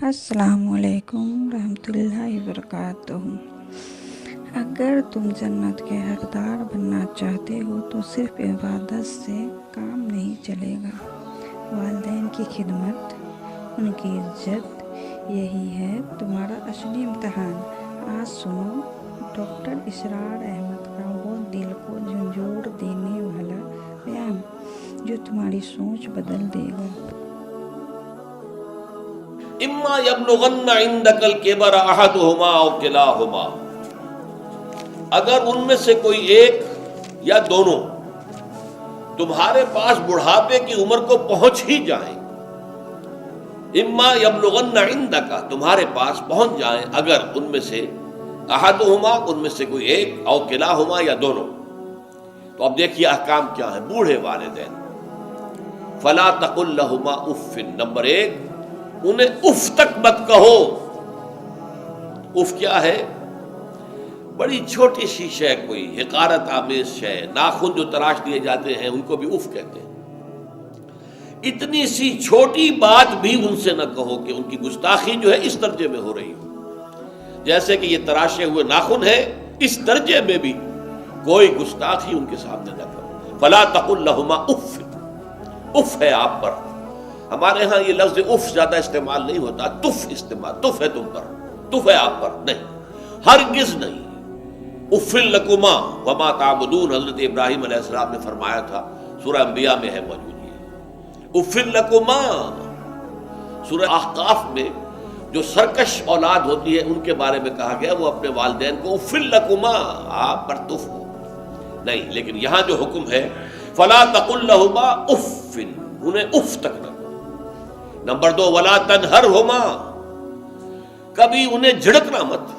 السلام علیکم ورحمۃ اللہ وبرکاتہ۔ اگر تم جنت کے حقدار بننا چاہتے ہو تو صرف عبادت سے کام نہیں چلے گا۔ والدین کی خدمت، ان کی عزت، یہی ہے تمہارا اصلی امتحان۔ آج سنو ڈاکٹر اسرار احمد کا وہ دل کو جھنجھوڑ دینے والا بیان جو تمہاری سوچ بدل دے گا۔ اما یبلغن عندک الکبر احدہما او کلاہما، اگر ان میں سے کوئی ایک یا دونوں تمہارے پاس بڑھاپے کی عمر کو پہنچ ہی جائیں، اما یبلغن عندک تمہارے پاس پہنچ جائیں اگر ان میں سے احدہما ان میں سے کوئی ایک او کلاہما یا دونوں، تو اب دیکھیے احکام کیا ہیں۔ بوڑھے والدین، فلا تقل لہما اف، نمبر ایک انہیں اف تک مت کہو۔ اف کیا ہے؟ بڑی چھوٹی سی شے، کوئی حقارت آمیز شے، ناخن جو تراش دیے جاتے ہیں ان کو بھی اف کہتے ہیں۔ اتنی سی چھوٹی بات بھی ان سے نہ کہو کہ ان کی گستاخی جو ہے اس درجے میں ہو رہی ہو، جیسے کہ یہ تراشے ہوئے ناخن ہے، اس درجے میں بھی کوئی گستاخی ان کے سامنے نہ کرو۔ فلا تقل لہما اف، اف ہے آپ پر۔ ہمارے ہاں یہ لفظ اف زیادہ استعمال نہیں ہوتا، تف استعمال، تف ہے تم پر، تف ہے آپ پر، نہیں، ہرگز نہیں۔ اف لکما وما تعبدون، حضرت ابراہیم علیہ السلام نے فرمایا تھا، سورہ انبیاء میں ہے موجود یہ اف لکما۔ سورہ احقاف میں جو سرکش اولاد ہوتی ہے ان کے بارے میں کہا گیا وہ اپنے والدین کو اف لکما، آپ پر تف ہو، نہیں۔ لیکن یہاں جو حکم ہے فلا تقل لہما اف، انہیں اف تک نہ۔ نمبر دو ولا تنہرہما، کبھی انہیں جھڑکنا مت۔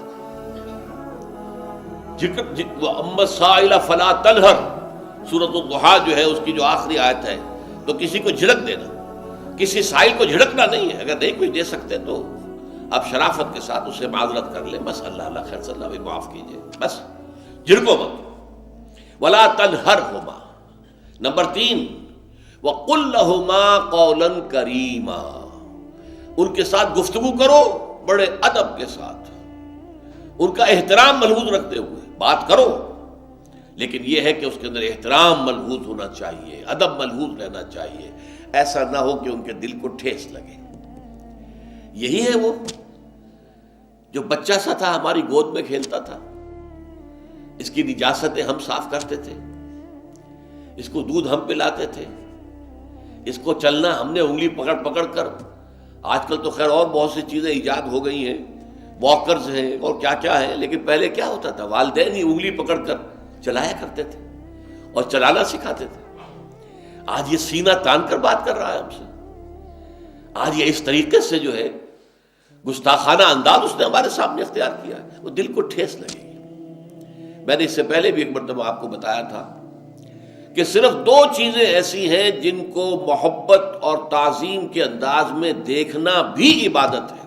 اما السائل فلا تنہر، سورۃ الضحیٰ جو ہے اس کی جو آخری آیت ہے، تو کسی کو جھڑک دینا، کسی سائل کو جھڑکنا نہیں ہے۔ اگر نہیں کوئی دے سکتے تو آپ شرافت کے ساتھ اسے معذرت کر لیں، بس اللہ خیر صلی اللہ بھی معاف کیجئے، بس جھڑکو مت۔ ولا تنہرہما۔ نمبر تین وَقُلْ لَهُمَا قَوْلًا كَرِيمًا، ان کے ساتھ گفتگو کرو بڑے ادب کے ساتھ، ان کا احترام ملحوظ رکھتے ہوئے بات کرو، لیکن یہ ہے کہ اس کے اندر احترام ملحوظ ہونا چاہیے، ادب ملحوظ رہنا چاہیے، ایسا نہ ہو کہ ان کے دل کو ٹھیس لگے۔ یہی ہے وہ جو بچہ سا تھا ہماری گود میں کھیلتا تھا، اس کی نجاستیں ہم صاف کرتے تھے، اس کو دودھ ہم پلاتے تھے، اس کو چلنا ہم نے انگلی پکڑ پکڑ کر، آج کل تو خیر اور بہت سی چیزیں ایجاد ہو گئی ہیں، واکرز ہیں اور کیا کیا ہے، لیکن پہلے کیا ہوتا تھا؟ والدین ہی انگلی پکڑ کر چلایا کرتے تھے اور چلانا سکھاتے تھے۔ آج یہ سینہ تان کر بات کر رہا ہے ہم سے، آج یہ اس طریقے سے جو ہے گستاخانہ انداز اس نے ہمارے سامنے اختیار کیا ہے، وہ دل کو ٹھیس لگے گی۔ میں نے اس سے پہلے بھی ایک مرتبہ آپ کو بتایا تھا کہ صرف دو چیزیں ایسی ہیں جن کو محبت اور تعظیم کے انداز میں دیکھنا بھی عبادت ہے،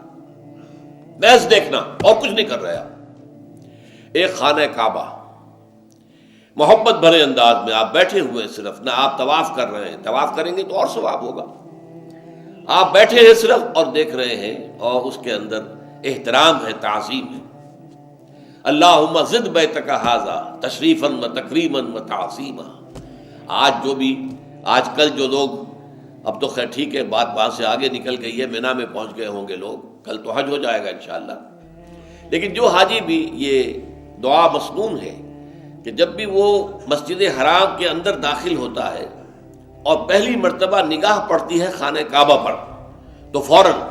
محض دیکھنا اور کچھ نہیں کر رہے آپ۔ ایک خانہ کعبہ، محبت بھرے انداز میں آپ بیٹھے ہوئے ہیں، صرف نہ آپ طواف کر رہے ہیں، طواف کریں گے تو اور ثواب ہوگا، آپ بیٹھے ہیں صرف اور دیکھ رہے ہیں، اور اس کے اندر احترام ہے، تعظیم ہے۔ اللہم زد بیتک ھذا تشریفا و تکریما و تعظیما۔ آج کل جو لوگ، اب تو خیر ٹھیک ہے بات وہاں سے آگے نکل گئی ہے، مینا میں پہنچ گئے ہوں گے لوگ، کل تو حج ہو جائے گا انشاءاللہ، لیکن جو حاجی بھی یہ دعا مسنون ہے کہ جب بھی وہ مسجد حرام کے اندر داخل ہوتا ہے اور پہلی مرتبہ نگاہ پڑتی ہے خانہ کعبہ پر، تو فوراً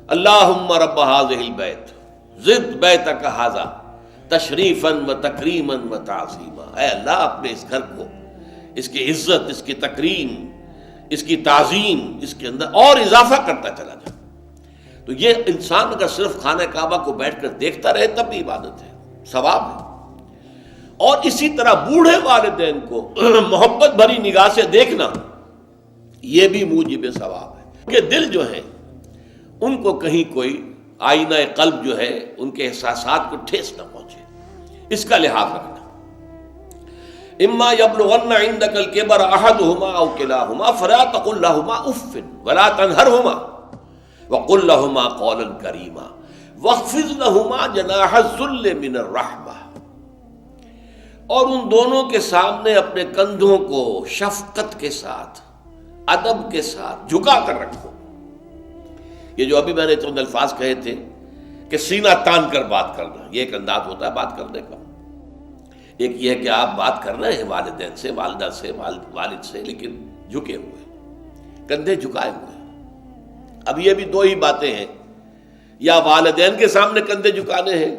اللہم رب ھذہ البیت زد بیتک ھذا تشریفا و تکریما و تعظیما، اے اللہ اپنے اس گھر کو، اس کی عزت، اس کی تکریم، اس کی تعظیم، اس کے اندر اور اضافہ کرتا چلا جائے۔ تو یہ انسان اگر صرف خانہ کعبہ کو بیٹھ کر دیکھتا رہے تب بھی عبادت ہے، ثواب ہے۔ اور اسی طرح بوڑھے والدین کو محبت بھری نگاہ سے دیکھنا، یہ بھی موجب ثواب ہے، کہ دل جو ہے ان کو کہیں کوئی آئینہ قلب جو ہے ان کے احساسات کو ٹھیس نہ پہنچے، اس کا لحاظ رکھنا۔ اما یبلغن عندک الکبر احدہما او کلاہما فلا تقل لہما اف ولا تنہرہما، وَقُلْ لَهُمَا قَوْلًا كَرِيمًا وَاخْفِضْ لَهُمَا جَنَاحَ الذُّلِّ مِنَ الرَّحْمَةِ، اور ان دونوں کے سامنے اپنے کندھوں کو شفقت کے ساتھ، ادب کے ساتھ جھکا کر رکھو۔ یہ جو ابھی میں نے چند الفاظ کہے تھے کہ سینہ تان کر بات کرنا، یہ ایک انداز ہوتا ہے بات کرنے کا۔ ایک یہ ہے کہ آپ بات کر رہے ہیں والدین سے، والدہ سے، والد سے، لیکن جھکے ہوئے، کندھے جھکائے ہوئے۔ اب یہ بھی دو ہی باتیں ہیں، یا والدین کے سامنے کندھے جھکانے ہیں،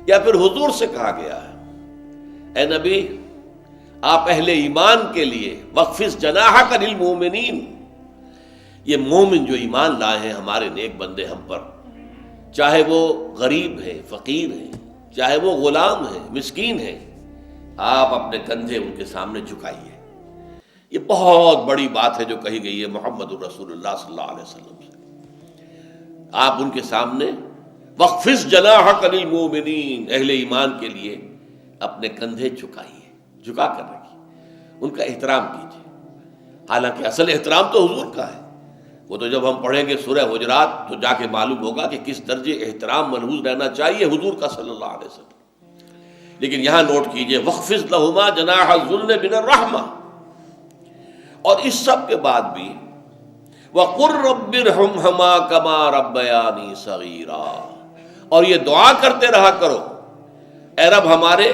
یا پھر حضور سے کہا گیا ہے اے نبی آپ اہل ایمان کے لیے وَخْفِضْ جَنَاحَكَ لِلْمُؤْمِنِينَ، یہ مومن جو ایمان لائے ہیں ہمارے نیک بندے ہم پر، چاہے وہ غریب ہے، فقیر ہے، چاہے وہ غلام ہے، مسکین ہے، آپ اپنے کندھے ان کے سامنے جھکائیے۔ یہ بہت بڑی بات ہے جو کہی گئی ہے محمد الرسول اللہ صلی اللہ علیہ وسلم سے۔ آپ ان کے سامنے وَخْفِضْ جَنَاحَكَ لِلْمُؤْمِنِينَ، اہل ایمان کے لیے اپنے کندھے جھکائیے، جھکا کر رکھیے، ان کا احترام کیجیے۔ حالانکہ اصل احترام تو حضور کا ہے، وہ تو جب ہم پڑھیں گے سورہ حجرات تو جا کے معلوم ہوگا کہ کس درجے احترام ملحوظ رہنا چاہیے حضور کا صلی اللہ علیہ وسلم۔ لیکن یہاں نوٹ کیجئے وَخْفِضْ لَهُمَا جَنَاحَ الذُّلِّ مِنَ الرَّحْمَةِ، اور اس سب کے بعد بھی وَقُلْ رَبِّ ارْحَمْهُمَا كَمَا رَبَّيَانِي صَغِيرًا، اور یہ دعا کرتے رہا کرو اے رب ہمارے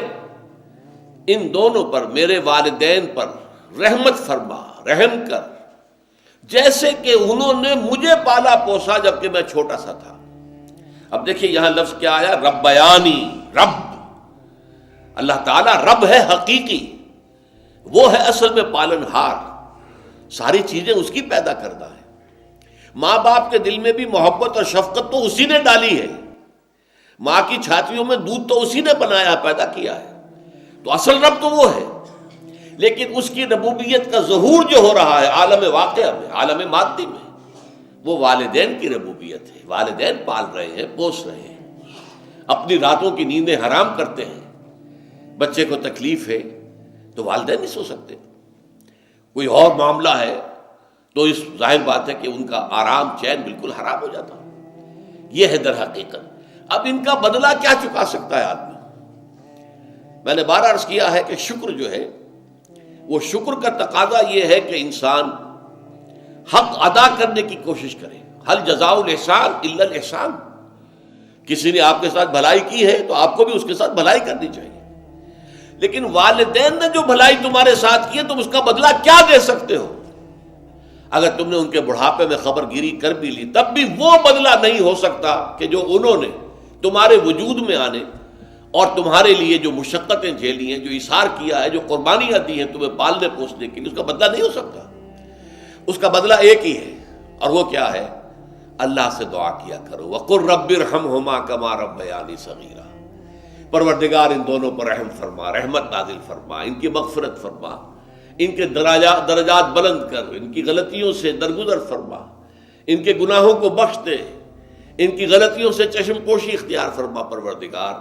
ان دونوں پر، میرے والدین پر رحمت فرما، رحم کر، جیسے کہ انہوں نے مجھے پالا پوسا جبکہ میں چھوٹا سا تھا۔ اب دیکھیے یہاں لفظ کیا آیا، ربیانی، رب، اللہ تعالیٰ رب ہے حقیقی، وہ ہے اصل میں پالن ہار، ساری چیزیں اس کی پیدا کردہ ہے۔ ماں باپ کے دل میں بھی محبت اور شفقت تو اسی نے ڈالی ہے، ماں کی چھاتیوں میں دودھ تو اسی نے بنایا، پیدا کیا ہے، تو اصل رب تو وہ ہے۔ لیکن اس کی ربوبیت کا ظہور جو ہو رہا ہے عالم واقعہ میں، عالم مادی میں، وہ والدین کی ربوبیت ہے۔ والدین پال رہے ہیں، پوس رہے ہیں، اپنی راتوں کی نیندیں حرام کرتے ہیں، بچے کو تکلیف ہے تو والدین نہیں سو سکتے، کوئی اور معاملہ ہے تو اس ظاہر بات ہے کہ ان کا آرام چین بالکل حرام ہو جاتا۔ یہ ہے در حقیقت۔ اب ان کا بدلہ کیا چکا سکتا ہے آدمی؟ میں نے بار عرض کیا ہے کہ شکر جو ہے وہ شکر کا تقاضا یہ ہے کہ انسان حق ادا کرنے کی کوشش کرے۔ حل جزاء الاحسان الا الاحسان، کسی نے آپ کے ساتھ بھلائی کی ہے تو آپ کو بھی اس کے ساتھ بھلائی کرنی چاہیے۔ لیکن والدین نے جو بھلائی تمہارے ساتھ کی ہے تم اس کا بدلہ کیا دے سکتے ہو؟ اگر تم نے ان کے بڑھاپے میں خبر گیری کر بھی لی تب بھی وہ بدلہ نہیں ہو سکتا کہ جو انہوں نے تمہارے وجود میں آنے اور تمہارے لیے جو مشقتیں جھیلی ہیں، جو ایثار کیا ہے، جو قربانیاں دی ہیں تمہیں پالنے پوسنے کے لیے، اس کا بدلہ نہیں ہو سکتا۔ اس کا بدلہ ایک ہی ہے، اور وہ کیا ہے؟ اللہ سے دعا کیا کرو وَقُلْ رَبِّ ارْحَمْهُمَا كَمَا رَبَّيَانِي صَغِيرًا، پروردگار ان دونوں پر رحم فرما، رحمت نازل فرما، ان کی مغفرت فرما، ان کے درجات بلند کر، ان کی غلطیوں سے درگزر فرما، ان کے گناہوں کو بخش دے، ان کی غلطیوں سے چشم پوشی اختیار فرما پروردگار۔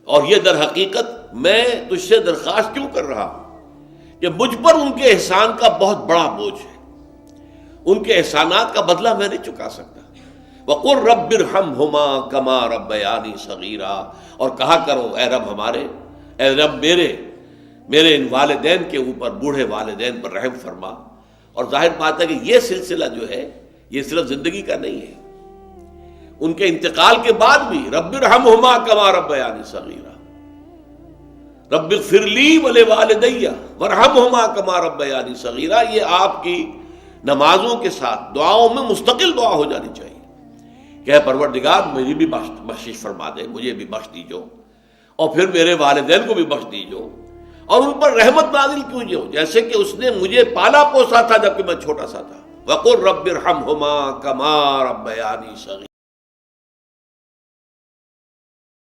اور یہ در حقیقت میں تجھ سے درخواست کیوں کر رہا ہوں کہ مجھ پر ان کے احسان کا بہت بڑا بوجھ ہے، ان کے احسانات کا بدلہ میں نہیں چکا سکتا۔ وَقُلْ رَبِّ ارْحَمْهُمَا كَمَا رَبَّيَانِي صَغِيرًا، اور کہا کرو اے رب ہمارے، اے رب میرے ان والدین کے اوپر، بوڑھے والدین پر رحم فرما۔ اور ظاہر بات ہے کہ یہ سلسلہ جو ہے یہ صرف زندگی کا نہیں ہے، ان کے انتقال کے بعد بھی رب ارحمہما کما ربیانی صغیرا، رب اغفر لی ولوالدی وارحمہما کما ربیانی صغیرا، یہ آپ کی نمازوں کے ساتھ دعاؤں میں مستقل دعا ہو جانی چاہیے کہ اے پروردگار مجھے بھی بخشش فرما دے، مجھے بھی بخش دیجو، اور پھر میرے والدین کو بھی بخش دیجو، اور ان پر رحمت نازل کیجو جیسے کہ اس نے مجھے پالا پوسا تھا جبکہ میں چھوٹا سا تھا۔ وَقُلْ رَبِّ ارْحَمْهُمَا كَمَا رَبَّيَانِي صَغِيرًا۔